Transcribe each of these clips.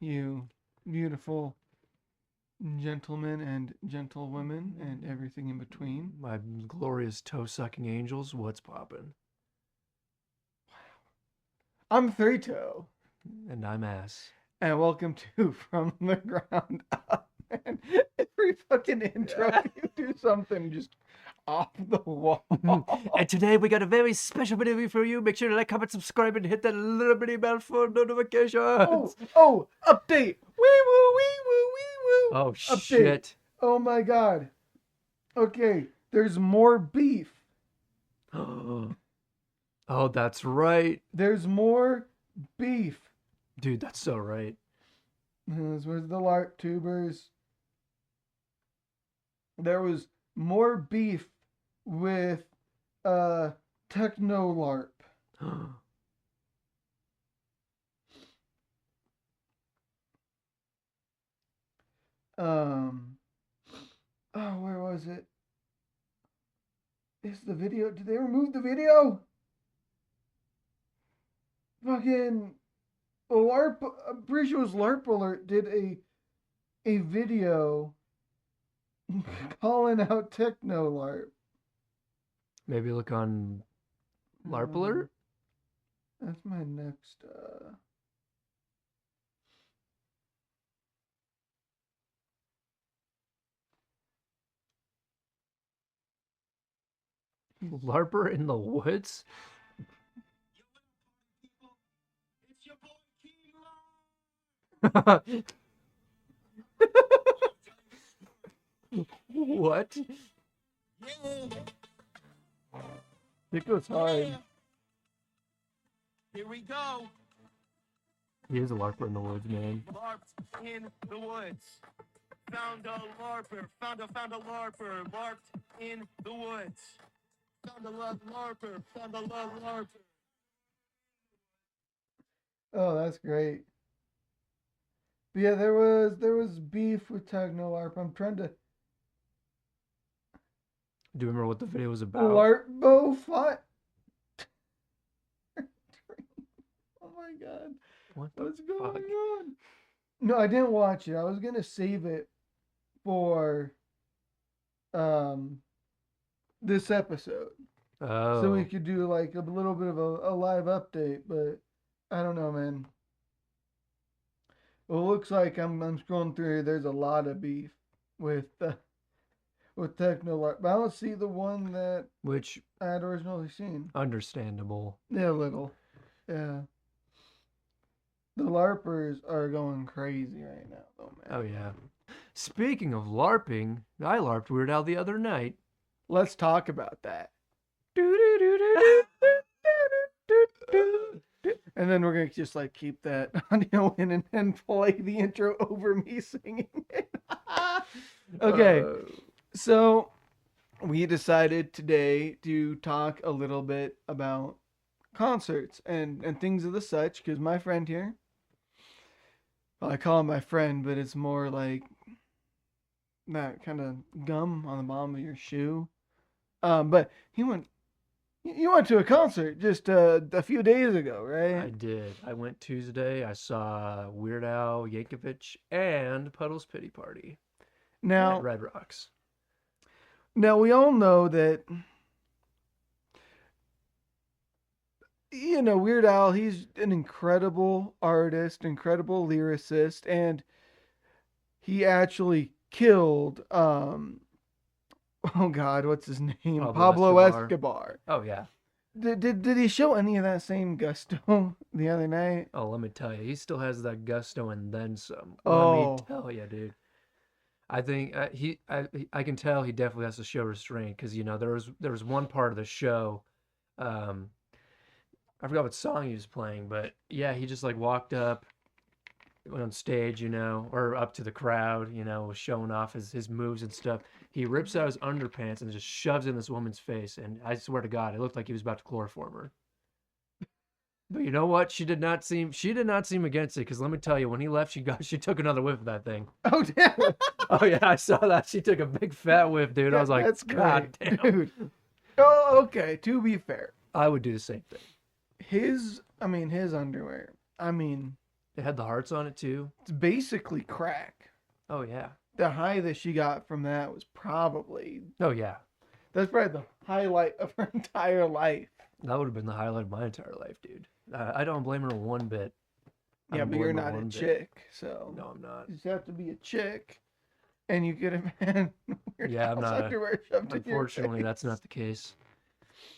you beautiful gentlemen and gentlewomen and everything in between. My glorious toe-sucking angels, what's poppin'? I'm Three Toe, And I'm ass. and welcome to From the Ground Up. Man, every fucking intro, you do something just off the wall. And today we got a very special video for you. Make sure to like, comment, subscribe, and hit that little bitty bell for notifications. Update! Wee woo, wee woo, wee woo. Oh, Update. shit. Oh my god. Okay, there's more beef. Oh, that's right. There's more beef. Dude, that's so right. This was the LARP tubers. There was more beef with Techno LARP. Where was it? Is the video? Did they remove the video? Fucking LARP. I'm pretty sure it was LARP Alert did a video calling out Techno LARP. Maybe look on LARP Alert? That's my next. LARPer in the woods? It's your boy King What? Yeah. It goes hard. Yeah. Here we go. He is a LARPer in the woods, man. LARPed in the woods. Found a LARPer. Found a LARPer. LARPed in the woods. Found a LARPer. Found a LARPer. Oh, that's great. But yeah, there was beef with Techno LARP. I'm trying to Do you remember what the video was about? LARPbo fight. Oh my god. What's going on? No, I didn't watch it. I was gonna save it for this episode. Oh. So we could do like a little bit of a live update, but I don't know, man. Well, it looks like I'm scrolling through here. There's a lot of beef with Techno LARP, but I don't see the one that Which, I had originally seen. understandable. Yeah, a little. Yeah. The LARPers are going crazy right now, though, man. Oh, yeah. Speaking of LARPing, I LARPed Weird Al the other night. Let's talk about that. And then we're gonna just like keep that audio in and then play the intro over me singing it. Okay, so we decided today to talk a little bit about concerts and things of the such, because my friend here, well, I call him my friend, but it's more like that kind of gum on the bottom of your shoe. But you went to a concert just a few days ago, right? I did. I went Tuesday. I saw Weird Al Yankovic and Puddle's Pity Party Now, at Red Rocks. Now we all know that, Weird Al, he's an incredible artist, incredible lyricist, and he actually killed oh god, what's his name? Pablo Escobar. Oh, yeah. Did he show any of that same gusto the other night? Oh, let me tell you, he still has that gusto and then some. Oh. Let me tell you, dude. I think I can tell he definitely has to show restraint, because there was one part of the show, I forgot what song he was playing, but yeah, he just like walked up, went on stage, or up to the crowd, was showing off his moves and stuff. He rips out his underpants and just shoves it in this woman's face, and I swear to God, it looked like he was about to chloroform her. But you know what? She did not seem against it, because let me tell you, when he left, she took another whiff of that thing. Oh damn! Oh yeah, I saw that. She took a big fat whiff, dude. I was like, that's God great, damn. dude. Oh, okay. To be fair, I would do the same thing. his underwear. It had the hearts on it too. It's basically crack. Oh yeah. The high that she got from that was probably Oh yeah. that's probably the highlight of her entire life. That would have been the highlight of my entire life, dude. I don't blame her one bit. I Yeah, don't but you're blame her not a one bit. chick, so No, I'm not. you just have to be a chick, and you get a man weird Yeah, I'm Al's not. underwear shoved in your Unfortunately, face. that's not the case.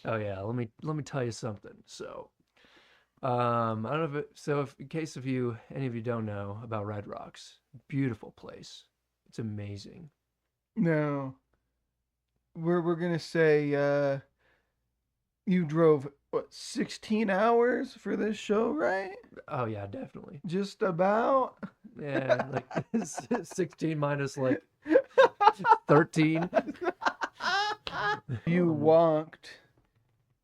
Oh yeah, let me tell you something. So, I don't know if if in case of you any of you don't know about Red Rocks, beautiful place. It's amazing. No, we're gonna say you drove what 16 hours for this show, right? Oh yeah, definitely. Just about. Yeah, like 16 minus like 13. You walked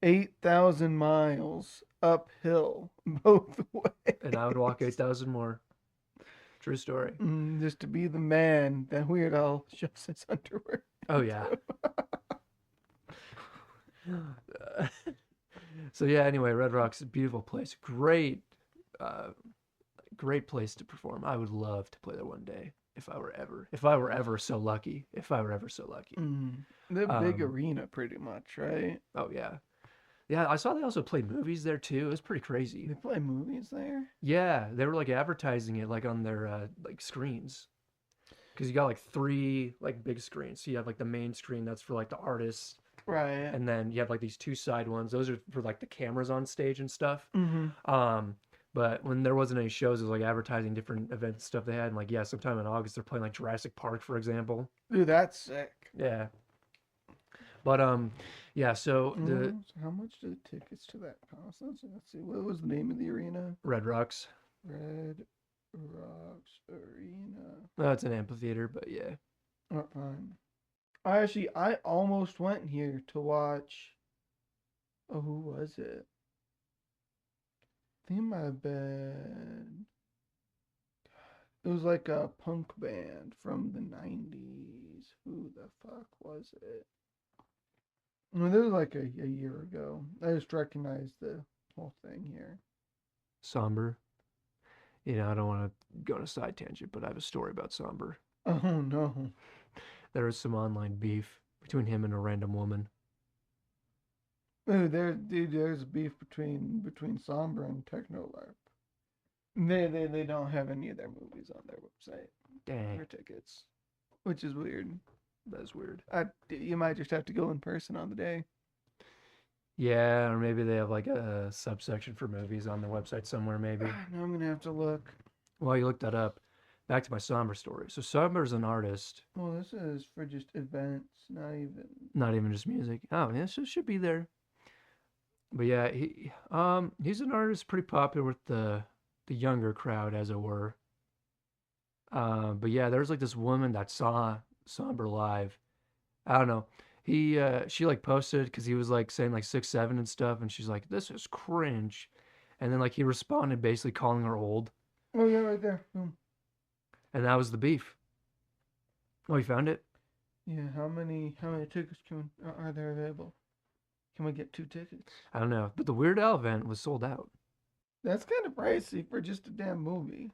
8,000 miles uphill both ways. And I would walk 8,000 more. True story. Just to be the man that Weird Al shoves his underwear. Oh yeah. So yeah, anyway, Red Rock's a beautiful place. Great great place to perform. I would love to play there one day if I were ever so lucky. The big Um, arena, pretty much, right? Oh yeah. Yeah, I saw they also played movies there too. It was pretty crazy. They play movies there. Yeah, they were like advertising it like on their like screens. Because you got like 3 like big screens. So you have like the main screen that's for like the artists, Right. and then you have like these 2 side ones. Those are for like the cameras on stage and stuff. Mm-hmm. But when there wasn't any shows, it was like advertising different events and stuff they had. And like, yeah, sometime in August they're playing like Jurassic Park, for example. Dude, that's sick. Yeah. But yeah, so the So how much do the tickets to that cost? Let's see. What was the name of the arena? Red Rocks. Red Rocks Arena. Oh, it's an amphitheater, but yeah. I almost went here to watch. Oh, who was it? I think it might have been. It was like a punk band from the 90s. Who the fuck was it? No, this was like a year ago. I just recognized the whole thing here. Somber. You know, I don't want to go on a side tangent, but I have a story about Somber. Oh no. There was some online beef between him and a random woman. Oh, there's beef between Somber and Technolarp. They don't have any of their movies on their website Dang, or tickets, which is weird. that is weird. You might just have to go in person on the day. Yeah, or maybe they have like a subsection for movies on their website somewhere, maybe. Now I'm gonna have to look. While you look that up, back to my Somber story. So Somber is an artist, Well, this is for just events, not even. not even just music. Oh, yeah, so it should be there. But yeah, he's an artist pretty popular with the younger crowd, as it were. But yeah, there's like this woman that saw Somber live. I don't know. She like posted because he was like saying like 6'7" and stuff, and she's like, "This is cringe," and then like he responded basically calling her old, Oh yeah, right there. Boom. and that was the beef. Oh, you found it? Yeah. How many tickets are there available? Can we get 2 tickets? I don't know, but the Weird Al event was sold out. That's kind of pricey for just a damn movie.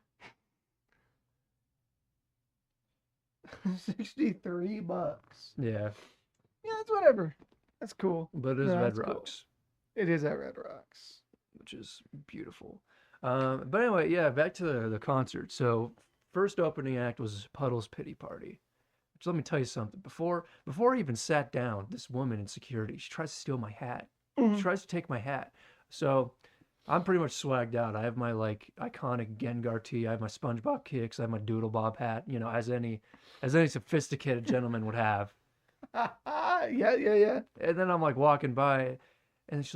$63. Yeah, Yeah, that's whatever. That's cool. but it is No, Red that's cool. Rocks, It is at Red Rocks. which is beautiful. But anyway, yeah, back to the concert. So first opening act was Puddle's Pity Party. Which, let me tell you something. Before I even sat down, this woman in security, she tries to steal my hat. She tries to take my hat. So I'm pretty much swagged out. I have my like iconic Gengar tee. I have my SpongeBob kicks. I have my Doodle Bob hat. You know, as any sophisticated gentleman would have. Yeah. And then I'm like walking by, and she's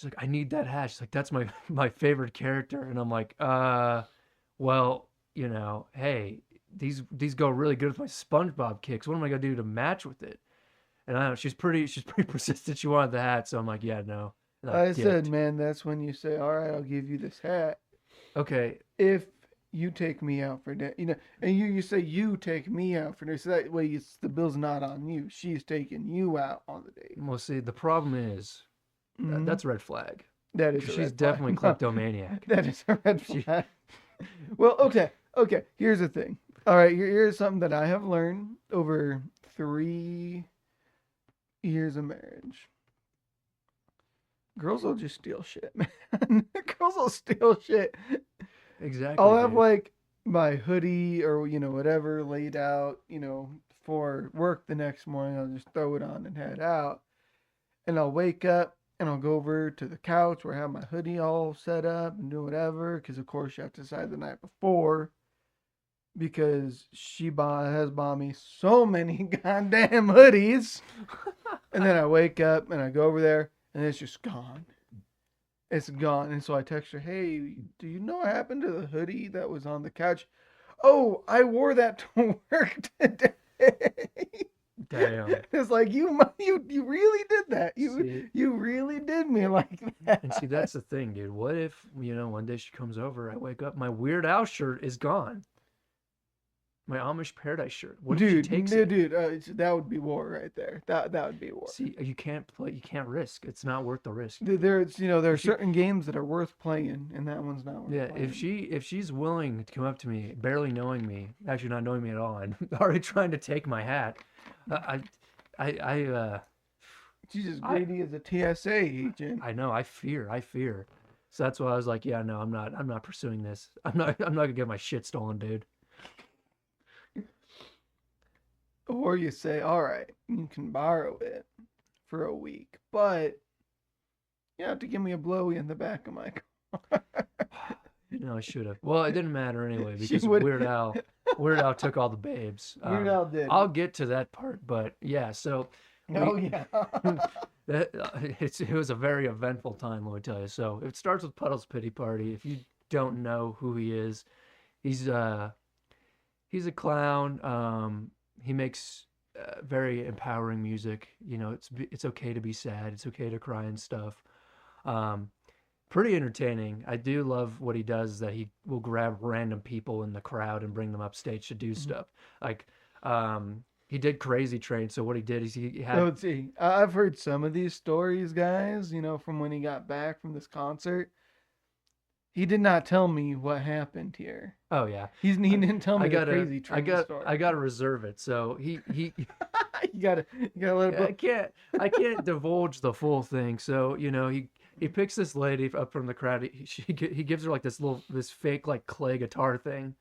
like, I need that hat. She's like, that's my favorite character. And I'm like, well, you know, hey, these go really good with my SpongeBob kicks. What am I gonna do to match with it? And I don't know, she's pretty persistent. She wanted the hat, so I'm like, yeah, no. And I dipped. said, man, that's when you say, all right, I'll give you this hat Okay, if you take me out for dinner. You know, and you say you take me out for dinner. So that way the bill's not on you. She's taking you out on the date. well, see, the problem is Mhm. that's a red flag. That is. 'Cause a she's red flag. definitely No, kleptomaniac. that is a red She- flag. Well, okay. Here's the thing. All right, here's something that I have learned over 3 years of marriage. Girls will just steal shit, man. Girls will steal shit. Exactly, I'll have dude. like my hoodie or whatever laid out, for work the next morning. I'll just throw it on and head out. And I'll wake up and I'll go over to the couch where I have my hoodie all set up and do whatever. Because of course you have to decide the night before. Because has bought me so many goddamn hoodies. And then I wake up and I go over there and it's just gone. It's gone. And so I text her, hey, do you know what happened to the hoodie that was on the couch? Oh, I wore that to work today. Damn. It's like you really did that. See, You really did me like that. and see, that's the thing, dude. What if, one day she comes over, I wake up, my Weird Al shirt is gone. My Amish Paradise shirt. What if she takes it? Dude, that would be war right there. That would be war. See, you can't play. You can't risk. It's not worth the risk. There's there are certain games that are worth playing, and that one's not worth Yeah, playing. if she's willing to come up to me, barely knowing me, actually not knowing me at all, and already trying to take my hat, I She's as I- greedy as a TSA agent. I know. I fear. So that's why I was like, yeah, no, I'm not pursuing this. I'm not gonna get my shit stolen, dude. Or you say, all right, you can borrow it for a week, but you have to give me a blowy in the back of my car. I should have. Well, it didn't matter anyway She because would- Weird Al took all the babes. Weird Al did. I'll get to that part, but yeah. So Oh, yeah. it was a very eventful time, let me tell you. So it starts with Puddle's Pity Party. If you don't know who he is, he's a clown. He makes very empowering music. It's okay to be sad. It's okay to cry and stuff. Pretty entertaining. I do love what he does. Is that he will grab random people in the crowd and bring them upstage to do stuff. Like, he did Crazy Train. So what he did is he had. Let's see. I've heard some of these stories, guys, from when he got back from this concert. He did not tell me what happened here. Oh yeah, He didn't tell me I the gotta, crazy train story. I gotta reserve it. So he you gotta let it I can't divulge the full thing. So he picks this lady up from the crowd. He gives her like this fake like clay guitar thing,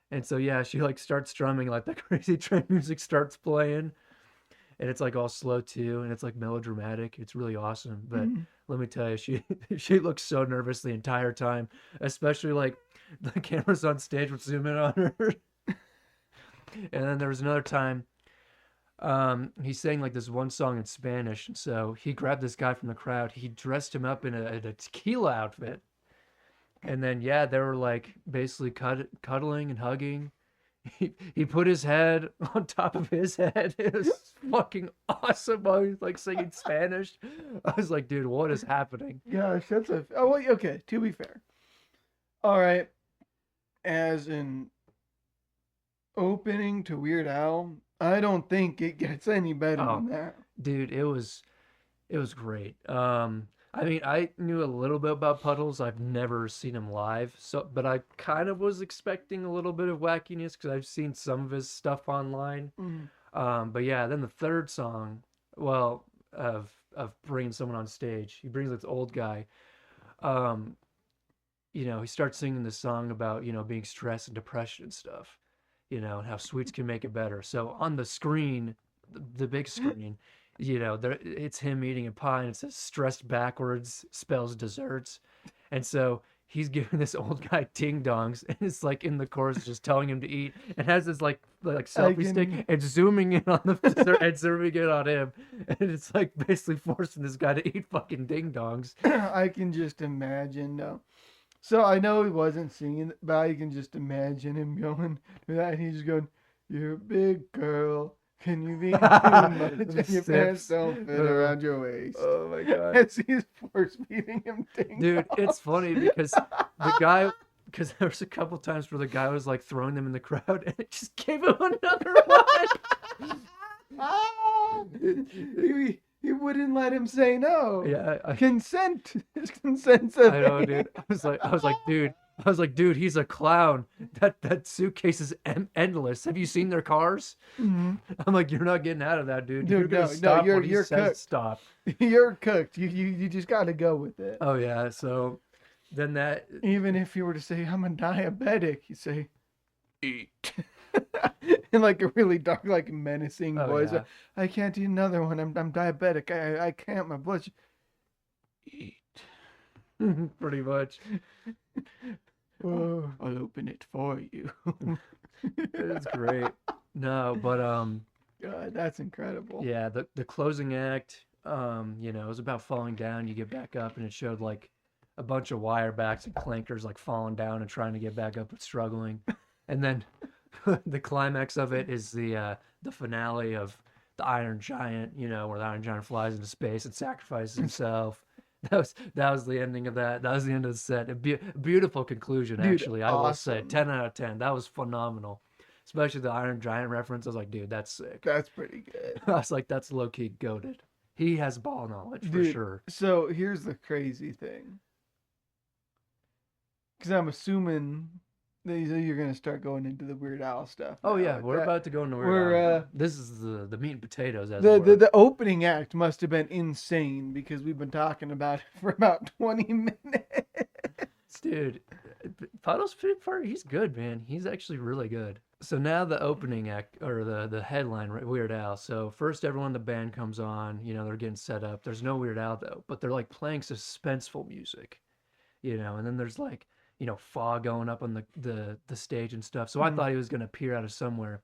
and so yeah, she like starts strumming like the Crazy Train music starts playing, and it's like all slow too, and it's like melodramatic. It's really awesome. But let me tell you, she looks so nervous the entire time, especially like the cameras on stage would zoom in on her. And then there was another time he sang like this one song in Spanish, and so he grabbed this guy from the crowd. He dressed him up in a tequila outfit, and then yeah, they were like basically cuddling and hugging. He put his head on top of his head. It was fucking awesome while he was like singing Spanish. I was like, dude, what is happening? Gosh, okay, to be fair. All right. As an opening to Weird Al, I don't think it gets any better than that. Dude, it was great. I mean, I knew a little bit about Puddles. I've never seen him live, but I kind of was expecting a little bit of wackiness because I've seen some of his stuff online. But yeah, then the third song, well, of bringing someone on stage, he brings this old guy. He starts singing this song about being stressed and depression and stuff, and how sweets can make it better. So on the screen, the big screen. It's him eating a pie, and it says "stressed backwards spells desserts," and so he's giving this old guy ding dongs, and it's like in the chorus just telling him to eat, and has this like selfie stick and zooming in on the dessert and zooming in on him, and it's like basically forcing this guy to eat fucking ding dongs. I can just imagine. No. So I know he wasn't singing, but I can just imagine him going to that, and he's just going, "You're a big girl. Can you be too much? And your pants don't fit around your waist." Oh my god. As he's force feeding him ding Dude, dongs. it's funny because because there was a couple times where the guy was like throwing them in the crowd, and it just gave him another one. He wouldn't let him say no. Yeah, Consent. His consent says I know, dude. I was like, dude, I was like, dude, he's a clown. That suitcase is endless. Have you seen their cars? Mm-hmm. I'm like, you're not getting out of that, dude. Dude, You're gonna no, stop when he you're says cooked. stop. You're cooked. You just got to go with it. Oh yeah. So then that Even if you were to say, I'm a diabetic, you say, eat. In like a really dark, like menacing Oh, voice. yeah. I can't eat another one. I'm diabetic. I can't. My blood. Eat. pretty much. I'll open it for you. It's great. No, but God, that's incredible. yeah, the closing act, you know, it was about falling down. You get back up, and it showed like a bunch of wire backs and clankers like falling down and trying to get back up but struggling. And then the climax of it is the finale of the Iron Giant, you know, where the Iron Giant flies into space and sacrifices himself. That was the ending of that. That was the end of the set. Beautiful conclusion, Dude, actually. I will say, awesome. 10 out of 10. That was phenomenal. Especially the Iron Giant reference. I was like, dude, that's sick. That's pretty good. I was like, that's low key goated. He has ball knowledge for Dude, sure. So here's the crazy thing. Because I'm assuming that you're going to start going into the Weird Al stuff. Oh now yeah, with we're that. about to go into We're, Weird Al. This is the meat and potatoes, as The, it were. the opening act must have been insane because we've been talking about it for about 20 minutes. Dude, Puddle's Pity Party, he's good, man. He's actually really good. So now the opening act, or the headline, Weird Al. So first everyone in the band comes on, you know, they're getting set up. There's no Weird Al, though, but they're like playing suspenseful music, you know, and then there's like, you know, fog going up on the stage and stuff. So I thought he was going to appear out of somewhere.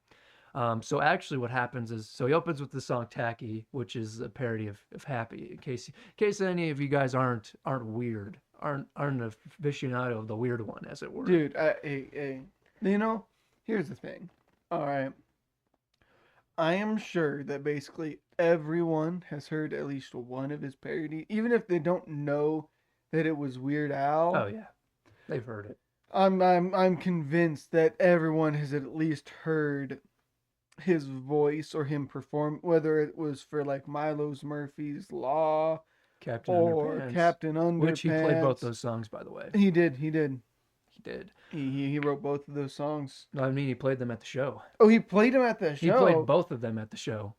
So actually what happens is, so he opens with the song Tacky, which is a parody of Happy, in case any of you guys aren't weird, aren't an aficionado of the weird one, as it were. Dude, you know, here's the thing. All right. I am sure that basically everyone has heard at least one of his parodies, even if they don't know that it was Weird Al. Oh yeah, they've heard it. I'm convinced that everyone has at least heard his voice or him perform, whether it was for like Milo's Murphy's Law Captain or Underpants, Captain Underpants. which he played both those songs, by the way. He did. He did. He wrote both of those songs. No, I mean he played them at the show. Oh, he played them at the show. He played both of them at the show.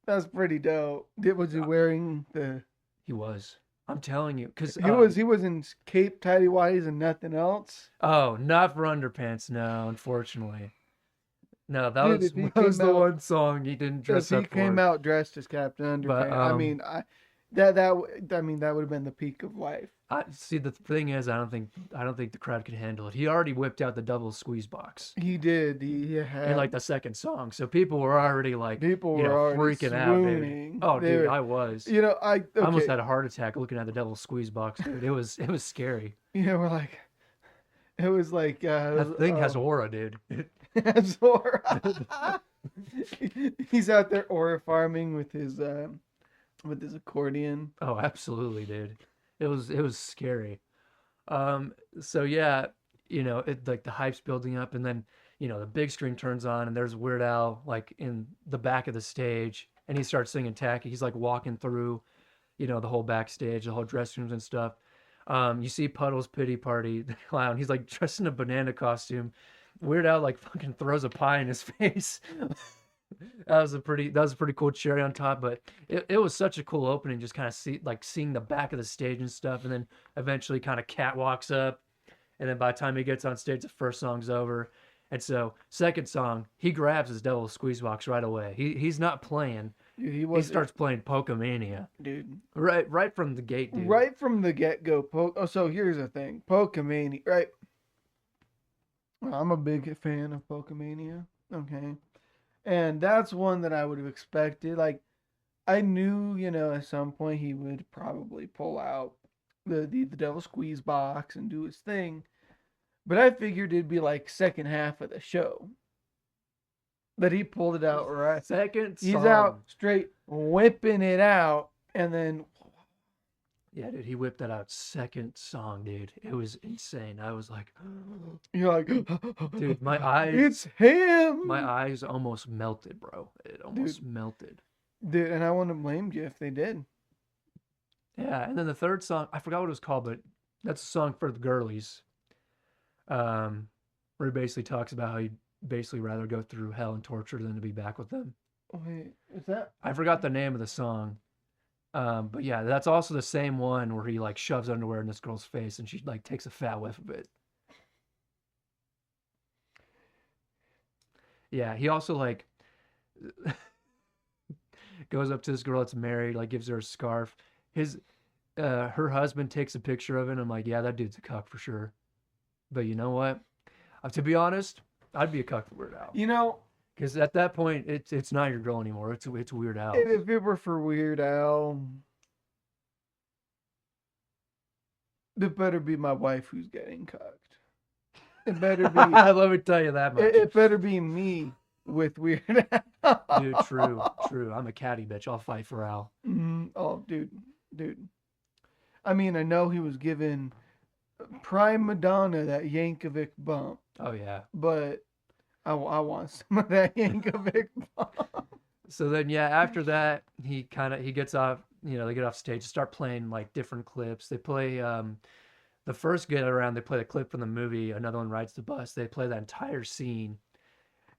That's pretty dope. Was he wearing the? He was. I'm telling you, because He was in cape, tidy whities, and nothing else. Oh, not for Underpants. No, unfortunately. No, that Dude, was, if he that was came the out- one song he didn't dress If up he came for. out dressed as Captain Underpants, But, I mean, that would have been the peak of life. See, the thing is, I don't think the crowd could handle it. He already whipped out the double squeeze box He did. He had in like the second song, so people were already like, people you were know, already freaking out, dude. swooning. Oh, They dude, were- I was. You know, I almost okay. had a heart attack looking at the double squeeze box, dude. It was scary. Yeah, we're like, it was like That thing has aura, dude. has aura. He's out there aura farming with his accordion. Oh, absolutely, dude. It was scary. So yeah, you know, it like the hype's building up, and then you know the big screen turns on, and there's Weird Al like in the back of the stage, and he starts singing Tacky. He's like walking through, you know, the whole backstage, the whole dressing rooms and stuff. You see Puddle's Pity Party, the clown. He's like dressed in a banana costume. Weird Al like fucking throws a pie in his face. That was a pretty cool cherry on top, but it was such a cool opening, just kind of seeing the back of the stage and stuff, and then eventually kind of catwalks up, and then by the time he gets on stage, the first song's over, and so second song, he grabs his double squeeze box right away. He's not playing. Dude, He starts playing Pokemania dude. right from the gate, dude. Right from the get go. So here's the thing, Pokemania. Right. Well, I'm a big fan of Pokemania. Okay. And that's one that I would have expected. Like, I knew, you know, at some point he would probably pull out the devil squeeze box and do his thing. But I figured it'd be like second half of the show. But he pulled it out right. Second song. He's out straight whipping it out. And then, Yeah, dude, he whipped that out. Second song, dude. It was insane. I was like, you're like, dude, my eyes. it's him. My eyes almost melted, bro. It almost melted. Dude, and I wouldn't have blamed you if they did. Yeah, and then the third song, I forgot what it was called, but That's a song for the girlies. Where he basically talks about how he'd basically rather go through hell and torture than to be back with them. Wait, is that? I forgot the name of the song. But yeah, that's also the same one where he like shoves underwear in this girl's face and she like takes a fat whiff of it. Yeah, he also like goes up to this girl that's married, like gives her a scarf. Her husband takes a picture of it and I'm like, yeah, that dude's a cuck for sure. But you know what? To be honest, I'd be a cuck for Weird Al. You know, Because at that point, it's not your girl anymore. It's Weird Al. if it were for Weird Al, it better be my wife who's getting cucked. It better be. Let me tell you that much. It better be me with Weird Al. Dude, true. I'm a catty bitch. I'll fight for Al. Oh, dude. I mean, I know he was given prime Madonna that Yankovic bump, Oh yeah. but I want some of that Yankovic bump. So then, yeah, after that, he gets off. You know, they get off stage, start playing like different clips. They play the first get around. They play the clip from the movie. Another One Rides the Bus. They play that entire scene,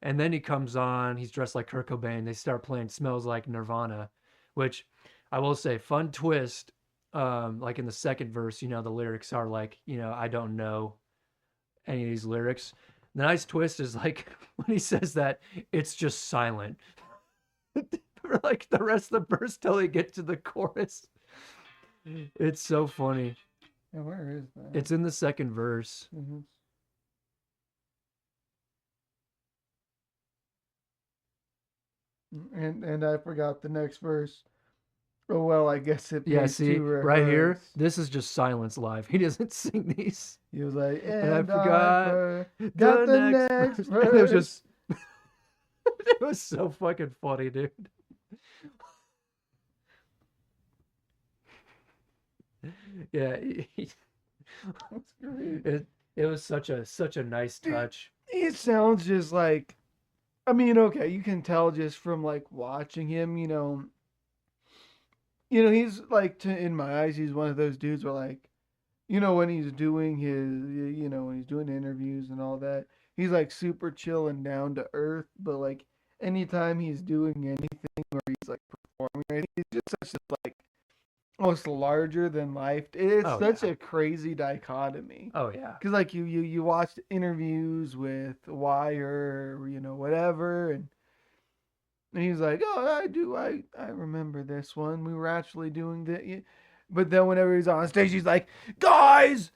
and then he comes on. He's dressed like Kurt Cobain. They start playing "Smells Like Nirvana," which I will say, fun twist. Like in the second verse, you know, the lyrics are like, you know, I don't know any of these lyrics. The nice twist is like when he says that, it's just silent. For like the rest of the verse till they get to the chorus. It's so funny. Yeah, where is that? It's in the second verse. Mhm. And I forgot the next verse. Oh well, I guess it. Yeah, pays see, to right here, rehearse. this is just silence live. He doesn't sing these. He was like, And I and forgot got the next verse. And it was verse. just, it was so fucking funny, dude. Yeah, That's great. it was such a nice Dude, touch. It sounds just like, I mean, okay, you can tell just from like watching him, he's like, in my eyes, he's one of those dudes where like, when he's doing when he's doing interviews and all that, he's like super chill and down to earth. But like anytime he's doing anything or he's like performing, or anything, he's just such a like almost larger than life. It's Oh, such yeah. a crazy dichotomy. Oh yeah. Because like you watched interviews with Wire, or, whatever, and he's like, oh, I remember this one. We were actually doing that. But then whenever he's on stage, he's like, guys,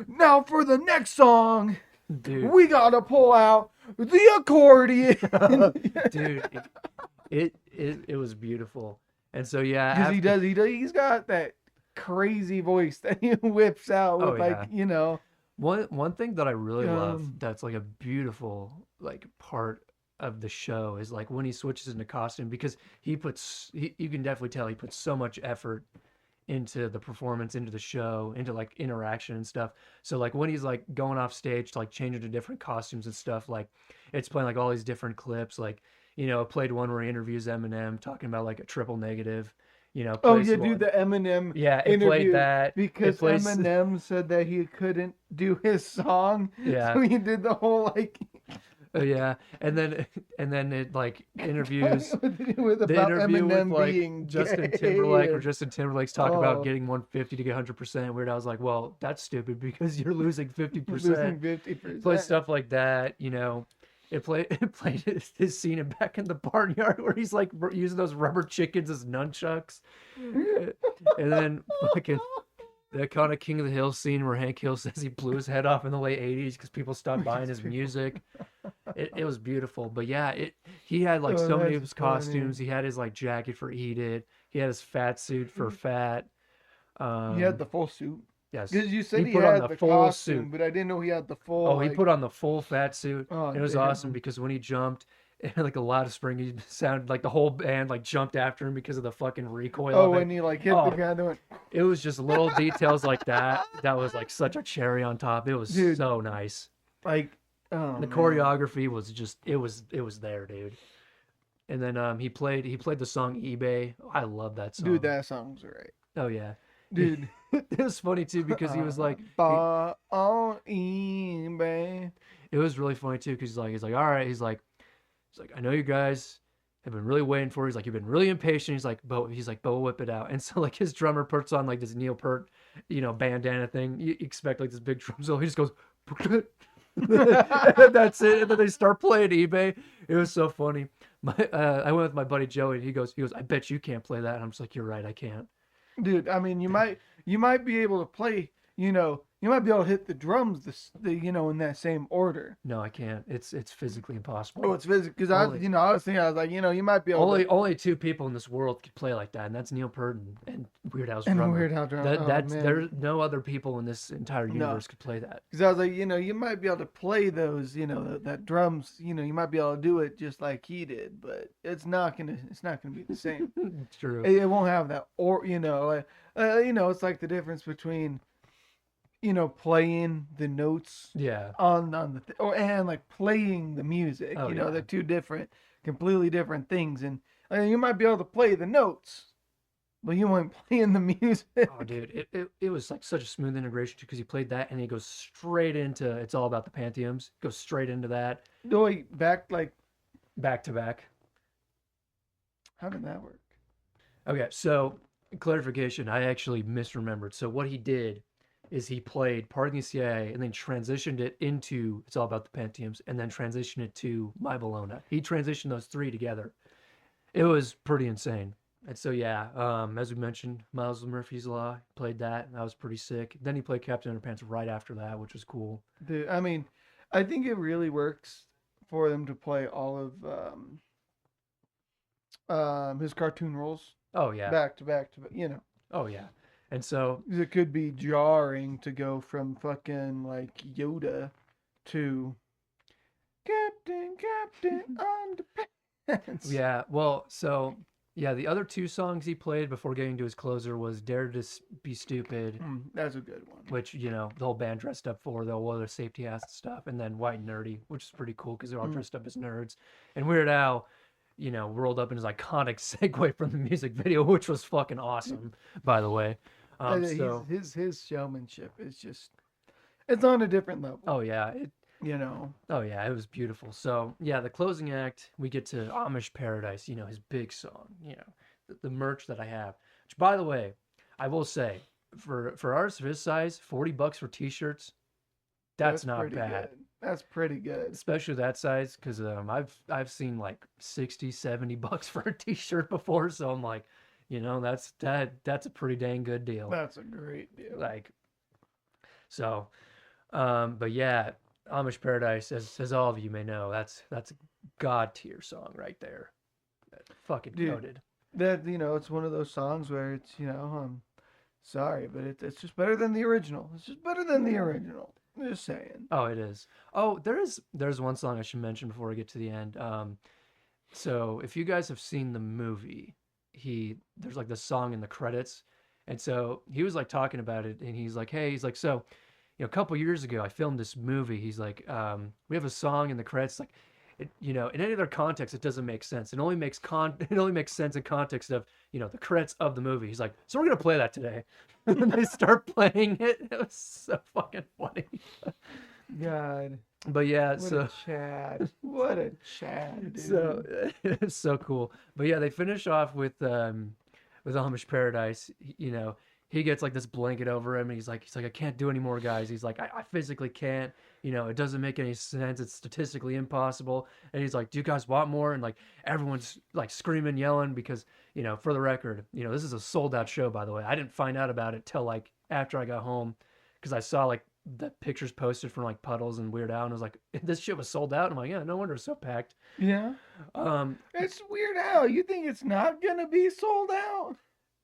now for the next song, Dude. we gotta pull out the accordion. Dude, it was beautiful. And so yeah, Because he's got that crazy voice that he whips out with, yeah. One thing that I really love Um, that's like a beautiful like part of the show is like when he switches into costume, because you can definitely tell he puts so much effort into the performance, into the show, into like interaction and stuff. So like when he's like going off stage to like change into different costumes and stuff, like it's playing like all these different clips. Like, it played one where he interviews Eminem talking about like a triple negative. Oh plays yeah, one- dude, the Eminem Yeah, it interview played that. because It plays- Eminem said that he couldn't do his song. Yeah. So he did the whole like Yeah, and then it like interviews with the about interview Eminem with like being Justin gay Timberlake, or and- Justin Timberlake's talking Oh. about getting 150 to get 100%. Weird Al's like, well, that's stupid because you're losing 50%. losing 50%. Play stuff like that, It played his scene in Back in the Barnyard where he's like using those rubber chickens as nunchucks, and then fucking that kind of King of the Hill scene where Hank Hill says he blew his head off in the late '80s because people stopped buying his music. It was beautiful, but yeah, he had like Oh, so many that's of his funny. costumes. He had his like jacket for Eat It. He had his fat suit for Fat. He had the full suit. Yes. Because you said he put on had the the full costume, suit. but I didn't know he had the full. Oh, he like- put on the full fat suit. Oh, It was damn. awesome because when he jumped, it had like a lot of spring. He sounded like the whole band like jumped after him because of the fucking recoil. Oh, of it. when he like hit Oh. the ground, they went. It was just little details like that. That was like such a cherry on top. It was Dude. so nice. Like, oh, The man. choreography was just it was there, dude. And then he played the song eBay. I love that song. Dude, that song's alright. Oh yeah. dude. It was funny too because he was like, Bought on eBay. it was really funny too because he's like, all right, he's like, I know you guys have been really waiting for it. He's like, you've been really impatient. He's like, but we'll whip it out. And so like his drummer puts on like this Neil Peart, bandana thing. You expect like this big drum solo. He just goes, and that's it. And then they start playing eBay. It was so funny. I went with my buddy Joey, and he goes, I bet you can't play that. And I'm just like, you're right, I can't. Dude, I mean, you might be able to play, you might be able to hit the drums, in that same order. No, I can't. It's physically impossible. Oh, it's physical. Because I was thinking, I was like, you might be able to. Only two people in this world could play like that, and that's Neil Peart and Weird Al's drummer. And Weird Al drummer. There's no other people in this entire universe could play that. Because I was like, you might be able to play those, that drums, you might be able to do it just like he did, but it's not gonna be the same. True. It won't have that, or it's like the difference between, playing the notes, Yeah. on and like playing the music. Oh, yeah. They're two completely different things, and you might be able to play the notes, but you won't play in the music. Oh, dude, it was like such a smooth integration because he played that and he goes straight into It's All About the Pantheons. Goes straight into that. Back to back. How did that work? Okay, so clarification, I actually misremembered. So what he did is he played Pardon the CIA and then transitioned it into It's All About the Pantheons and then transitioned it to My Bologna. He transitioned those three together. It was pretty insane. And so, yeah, as we mentioned, Miles Murphy's Law, played that. That was pretty sick. Then he played Captain Underpants right after that, which was cool. Dude, I mean, I think it really works for them to play all of his cartoon roles. Oh, yeah. Back to back. Oh, yeah. And so it could be jarring to go from fucking like Yoda to Captain Underpants. Yeah, well, so yeah, the other two songs he played before getting to his closer was Dare to Be Stupid, That's a good one. which, the whole band dressed up for, the whole other safety ass stuff, and then White Nerdy, which is pretty cool because they're all dressed up as nerds. And Weird Al, rolled up in his iconic segue from the music video, which was fucking awesome, by the way. His showmanship is just, it's on a different level. Oh yeah, Oh yeah, it was beautiful. So yeah, the closing act, we get to Amish Paradise, his big song, the merch that I have. Which, by the way, I will say, for artists of his size, $40 for t-shirts, that's not bad. Good. That's pretty good. Especially that size, because I've seen like $60-$70 for a t-shirt before, so I'm like, that's a pretty dang good deal. That's a great deal. But yeah, Amish Paradise, as all of you may know, that's a god tier song right there. Fucking goated. That it's one of those songs where it's sorry, but it's just better than the original. It's just better than the original. I'm just saying. Oh, it is. Oh, there's one song I should mention before I get to the end. So if you guys have seen the movie, there's like this song in the credits, and so he was like talking about it, and he's like, so, a couple years ago I filmed this movie. He's like, we have a song in the credits, like, in any other context it doesn't make sense. It only makes sense in context of the credits of the movie. He's like, so we're gonna play that today, and they start playing it. It was so fucking funny. God. But yeah, What a Chad. What a Chad, dude. So it's so cool. But yeah, they finish off with Amish Paradise. He gets like this blanket over him, and he's like, I can't do any more, guys. He's like, I physically can't. It doesn't make any sense. It's statistically impossible. And he's like, do you guys want more? And like everyone's like screaming, yelling because for the record, this is a sold out show, by the way. I didn't find out about it till like after I got home because I saw like the pictures posted from like Puddles and Weird Al, and I was like, this shit was sold out. I'm like, yeah, no wonder it's so packed. Yeah. It's Weird Al. You think it's not gonna be sold out?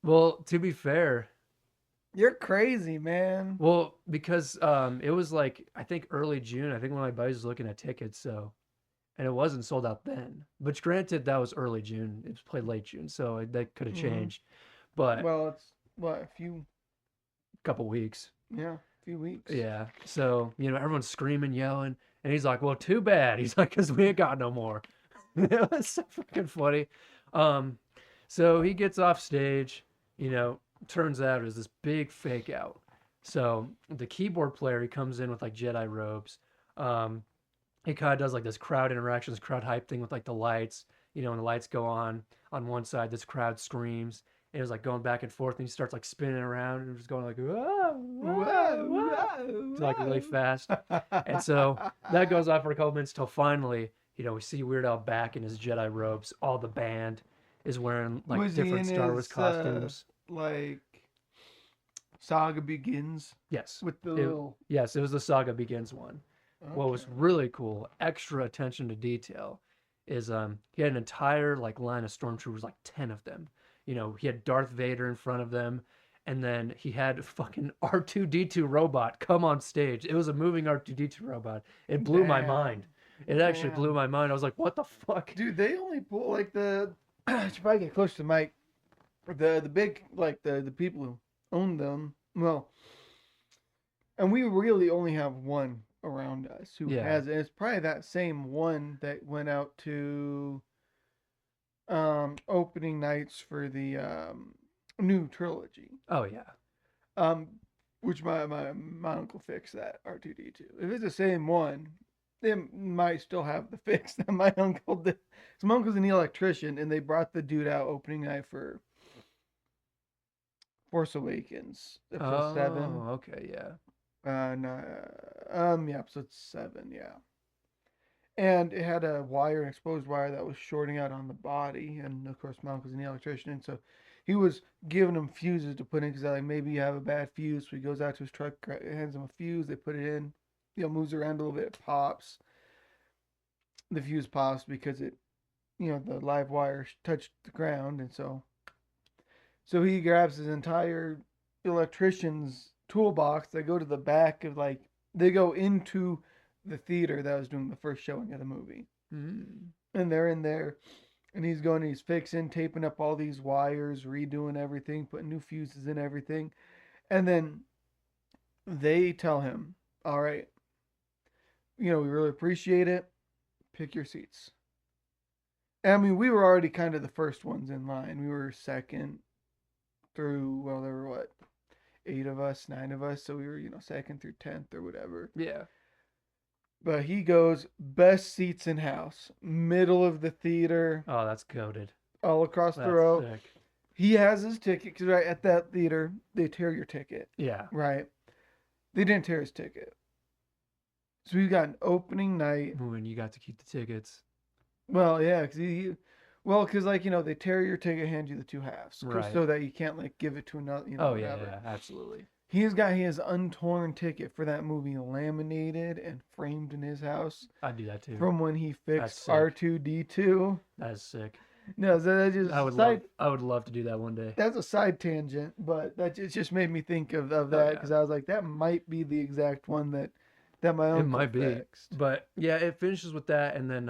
Well, to be fair, you're crazy, man. well, because it was like I think early June. I think one of my buddies was looking at tickets, and it wasn't sold out then. But granted, that was early June. It was played late June, so that could have changed. But Well, it's a couple weeks. few weeks. Yeah. So, everyone's screaming, yelling. And he's like, well, too bad. He's like, because we ain't got no more. It was so fucking funny. So he gets off stage, turns out it was this big fake out. So the keyboard player, he comes in with like Jedi robes. He kind of does like this crowd interaction, this crowd hype thing with like the lights. When the lights go on one side, this crowd screams. And it was like going back and forth, and he starts like spinning around and just going like, whoa, whoa, whoa, like really fast. And so that goes on for a couple minutes till finally, we see Weird Al back in his Jedi robes. All the band is wearing like Was he different in Star Wars his, costumes. like Saga Begins Yes. with the little? Yes, it was the Saga Begins one. Okay. What was really cool, extra attention to detail, is he had an entire like line of stormtroopers, like 10 of them. He had Darth Vader in front of them, and then he had fucking R2-D2 robot come on stage. It was a moving R2-D2 robot. It blew my mind. It actually blew my mind. I was like, what the fuck? Dude, they only pull like the I should probably get close to the mic. The big, like the people who own them. Well, and we really only have one around us who has it. It's probably that same one that went out to opening nights for the new trilogy. Oh yeah. Which my uncle fixed that R2-D2. If it's the same one, they might still have the fix that my uncle did. So my uncle's an electrician, and they brought the dude out opening night for Force Awakens, episode 7. Oh, okay, yeah. Episode 7, yeah. And it had an exposed wire that was shorting out on the body, and of course, my uncle's an electrician, and so he was giving them fuses to put in because like maybe you have a bad fuse. So he goes out to his truck, hands them a fuse, they put it in, moves around a little bit, it pops. The fuse pops because it, the live wire touched the ground, and so he grabs his entire electrician's toolbox. They go to the back of they go into the theater that was doing the first showing of the movie, and they're in there. And he's fixing, taping up all these wires, redoing everything, putting new fuses in everything. And then they tell him, all right, we really appreciate it. Pick your seats. And, I mean, we were already kind of the first ones in line. We were second through, well, there were 9 of us. So we were, second through 10th or whatever. Yeah. But he goes, best seats in house, middle of the theater. Oh, that's goated. All across the row. Sick. He has his ticket, because right at that theater, they tear your ticket. Yeah. Right? They didn't tear his ticket. So we got an opening night. Ooh, and you got to keep the tickets. Well, yeah, because they tear your ticket, hand you the 2 halves. Right. So that you can't, give it to another, whatever. Yeah, absolutely. He's got his untorn ticket for that movie laminated and framed in his house. I'd do that too. From when he fixed R2-D2. That's sick. No, so that just I would love to do that one day. That's a side tangent, but that just made me think of that because I was like, that might be the exact one that my uncle It might be. fixed. But yeah, it finishes with that, and then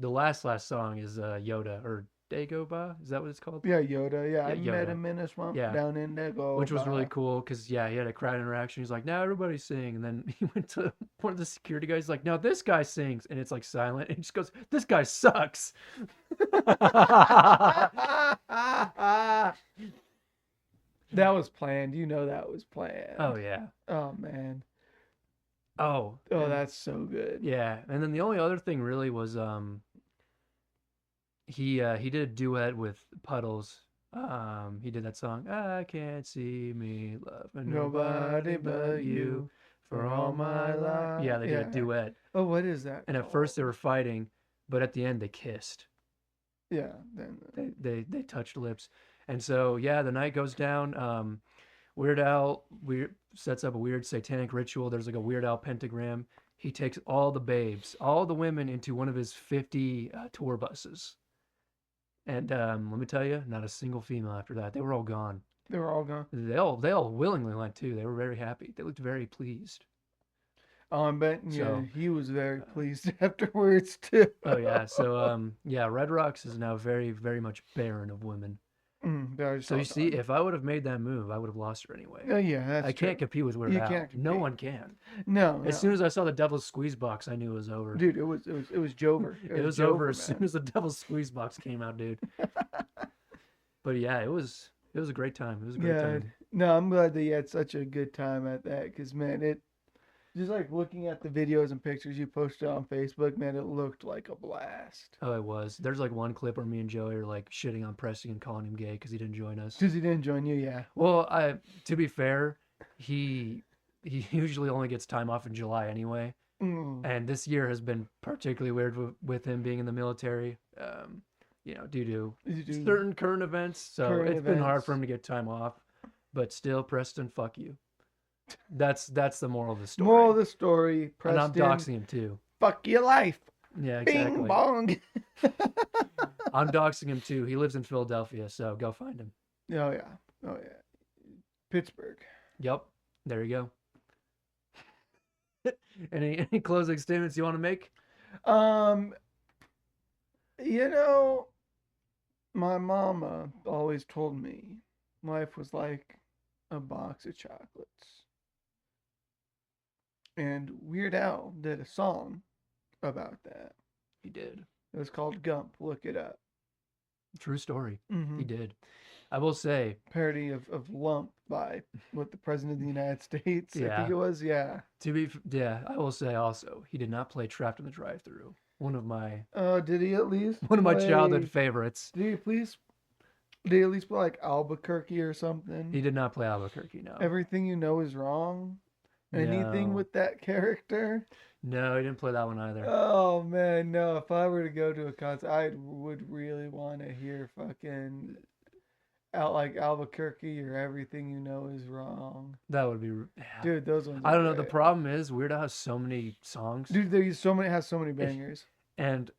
the last song is Yoda or Dagobah. Is that what it's called? Yeah, Yoda. Yeah, I Yoda. met him in a swamp down in Dagobah. Which was really cool because, he had a crowd interaction. He's like, now everybody sing. And then he went to one of the security guys. He's like, now this guy sings. And it's like silent. And he just goes, this guy sucks. That was planned. That was planned. Oh, yeah. Oh, man. Oh, that's so good. Yeah. And then the only other thing really was he did a duet with Puddles. He did that song, I can't see me loving nobody but you for all my life. Yeah, they did a duet. Oh, what is that? And at first they were fighting, but at the end they kissed. Yeah. Then they touched lips. And so the night goes down. Weird Al sets up a weird satanic ritual. There's like a Weird Al pentagram. He takes all the babes, all the women into one of his 50 tour buses. And let me tell you, not a single female after that. They were all gone. They were all gone. They all willingly went too. They were very happy. They looked very pleased. Oh, I bet he was very pleased afterwards too. Oh yeah. So Red Rocks is now very, very much barren of women. So you see, if I would have made that move, I would have lost her anyway. Oh yeah, that's I can't compete with Weird Al. No one can. No. As soon as I saw the Devil's Squeeze Box, I knew it was over. Dude, it was Jover. It was over as soon as the Devil's Squeeze Box came out, dude. But yeah, it was a great time. It was a great time. No, I'm glad that you had such a good time at that because, man, it just like looking at the videos and pictures you posted on Facebook, man, it looked like a blast. Oh, it was. There's like one clip where me and Joey are like shitting on Preston and calling him gay because he didn't join us. Because he didn't join you, yeah. Well, to be fair, he usually only gets time off in July anyway, Mm. and this year has been particularly weird with him being in the military. Due to certain current events, so Current it's been hard events. for him to get time off. But still, Preston, fuck you. That's the moral of the story. Moral of the story, and Preston. I'm doxing him too. Fuck your life. Yeah, Bing exactly. bong. I'm doxing him too. He lives in Philadelphia, so go find him. Oh, yeah. Oh, yeah. Pittsburgh. Yep. There you go. Any closing statements you want to make? You know, my mama always told me life was like a box of chocolates. And Weird Al did a song about that. He did. It was called Gump. Look it up. True story. Mm-hmm. He did. I will say, Parody of Lump by what the President of the United States. I Yeah. think it was. Yeah. I will say also, he did not play Trapped in the Drive-Thru. One of my Did he at least? my play- childhood favorites. Did he at least play like Albuquerque or something? He did not play Albuquerque. No. Everything You Know Is Wrong. Anything No. with that character? No, he didn't play that one either. Oh man, no. If I were to go to a concert, I would really want to hear fucking like Albuquerque or Everything You Know Is Wrong. That would be. Yeah. Dude, those ones. I don't know. The great. problem is Weird Al has so many songs, Dude, there's so many has so many bangers. and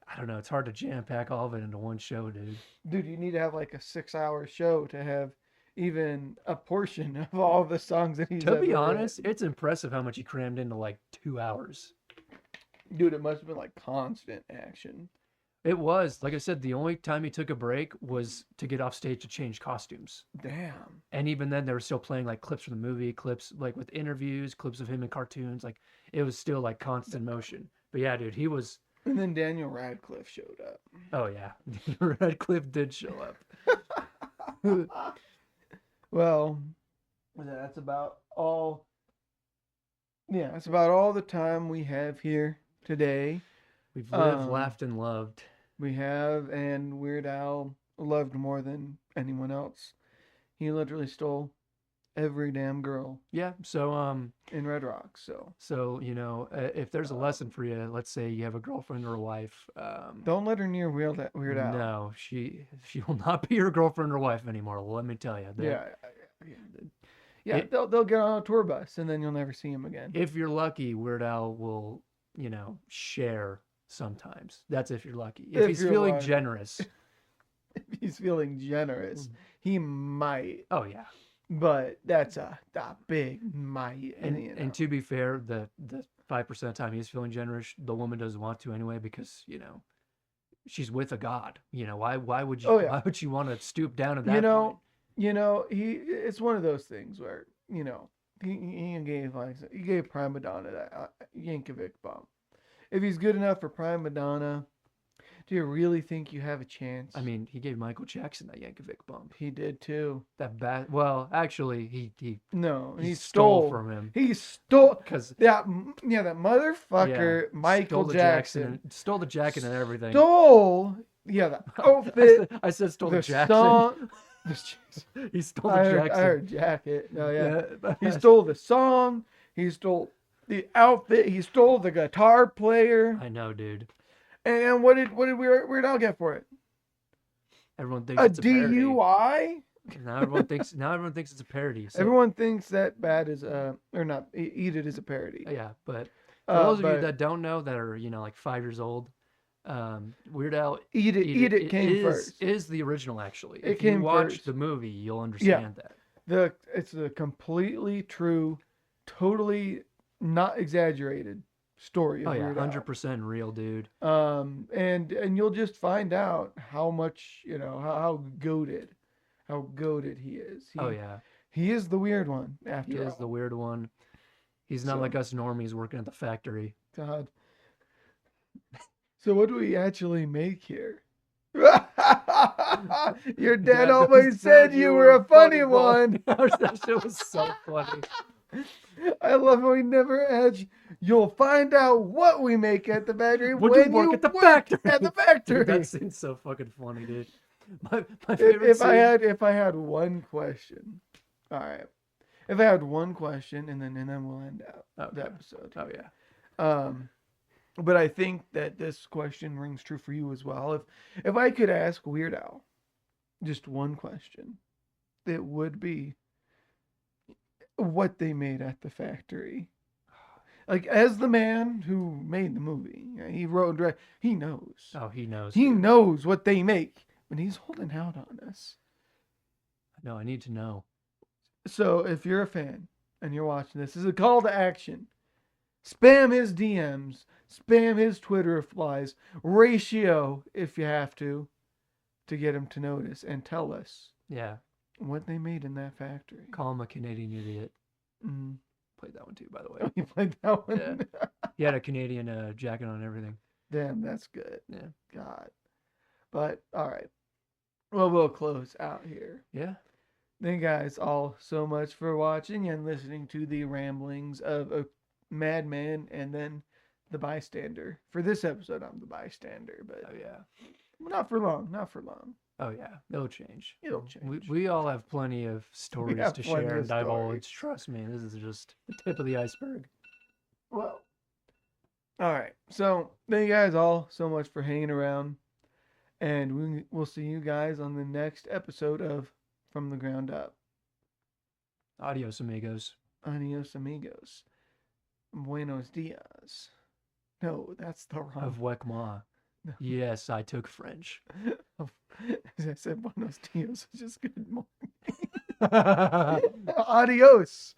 I don't know. It's hard to jam pack all of it into one show, dude. Dude, you need to have like a 6-hour show to have even a portion of all the songs that he's To be ever honest, it's impressive how much he crammed into like 2 hours. written. Dude, it must have been like constant action. It was, like I said, the only time he took a break was to get off stage to change costumes. Damn. And even then, they were still playing like clips from the movie, clips like with interviews, clips of him in cartoons. Like it was still like constant motion. But yeah, dude, he was. And then Daniel Radcliffe showed up. Oh yeah, Radcliffe did show up. Well, that's about all. Yeah, that's about all the time we have here today. We've lived, laughed, and loved. We have, and Weird Al loved more than anyone else. He literally stole every damn girl Yeah. So in Red Rock. So if there's a lesson for you, let's say you have a girlfriend or a wife. don't let her near Weird Al. No, she will not be your girlfriend or wife anymore. Let me tell you. Yeah. They'll get on a tour bus and then you'll never see him again. If you're lucky, Weird Al will, share sometimes. That's if you're lucky. If he's you're feeling lucky. generous. If he's feeling generous, he might, Oh yeah. but that's a big might. And to be fair, the 5% of the time he's feeling generous, the woman doesn't want to anyway because, she's with a god. Why would you Oh, yeah. why would you want to stoop down at that point? It's one of those things where he gave Prima Donna that Yankovic bump. If he's good enough for Prima Donna, do you really think you have a chance? I mean, he gave Michael Jackson that Yankovic bump. He did too. That bad. Well, actually, he He stole from him. He stole Because that motherfucker Michael Jackson stole the jacket and everything. stole the outfit. I said stole the the jacket. song. He stole I the heard, jacket. I heard jacket. No, yeah. He Yeah. stole the song. He stole the outfit. He stole the guitar player. I know, dude. And what did Weird Al get for it? Everyone thinks A it's a parody. DUI? Now everyone thinks it's a parody. So, Everyone thinks that Bad is or not. Eat It is a parody. yeah, but for those of but you that don't know, that are like 5 years old, Weird Al Eat It came first. Is the original actually. It If came you watch first. the movie, you'll understand that. It's a completely true, totally not exaggerated story of Oh yeah, Weird Al. 100% real, dude. And you'll just find out how much how goated he is. Oh yeah, He is the weird one he after is all. the weird one. He's not So- like us normies working at the factory. God. So what do we actually make here? Your dad always said you were a funny one. That shit was so funny. I love how he never adds. You'll find out what we make at the factory When when you work you at the work factory. At the factory. Dude, that scene's so fucking funny, dude. My favorite if scene. if I had one question, all right. If I had one question, and then we'll end out the Okay. episode. Oh yeah. But I think that this question rings true for you as well. If I could ask Weird Al just one question, it would be what they made at the factory. Like, as the man who made the movie, he wrote and directed, he knows. Oh, he knows. He dude. knows what they make when he's holding out on us. No, I need to know. So if you're a fan and you're watching this is a call to action. Spam his DMs, spam his Twitter replies, ratio if you have to get him to notice and tell us Yeah. what they made in that factory. Call him a Canadian idiot. Mm. Played that one too, by the way. Oh, you played that one? Yeah. He had a Canadian jacket on and everything. Damn, that's good. Yeah. God. But, all right. Well, we'll close out here. Yeah. Thank you guys all so much for watching and listening to the ramblings of a madman and then the bystander. For this episode, I'm the bystander, but Oh yeah. not for long. Not for long. Oh yeah. It'll change. It'll change. We all have plenty of stories have to plenty share of and divulge. stories. Trust me, this is just the tip of the iceberg. Well, all right. So thank you guys all so much for hanging around, and we'll see you guys on the next episode of From the Ground Up. Adios, amigos. Adios, amigos. Buenos dias. No, that's the wrong. Of Wekma. No. Yes, I took French. As I said, buenos dias is just good morning. Adios.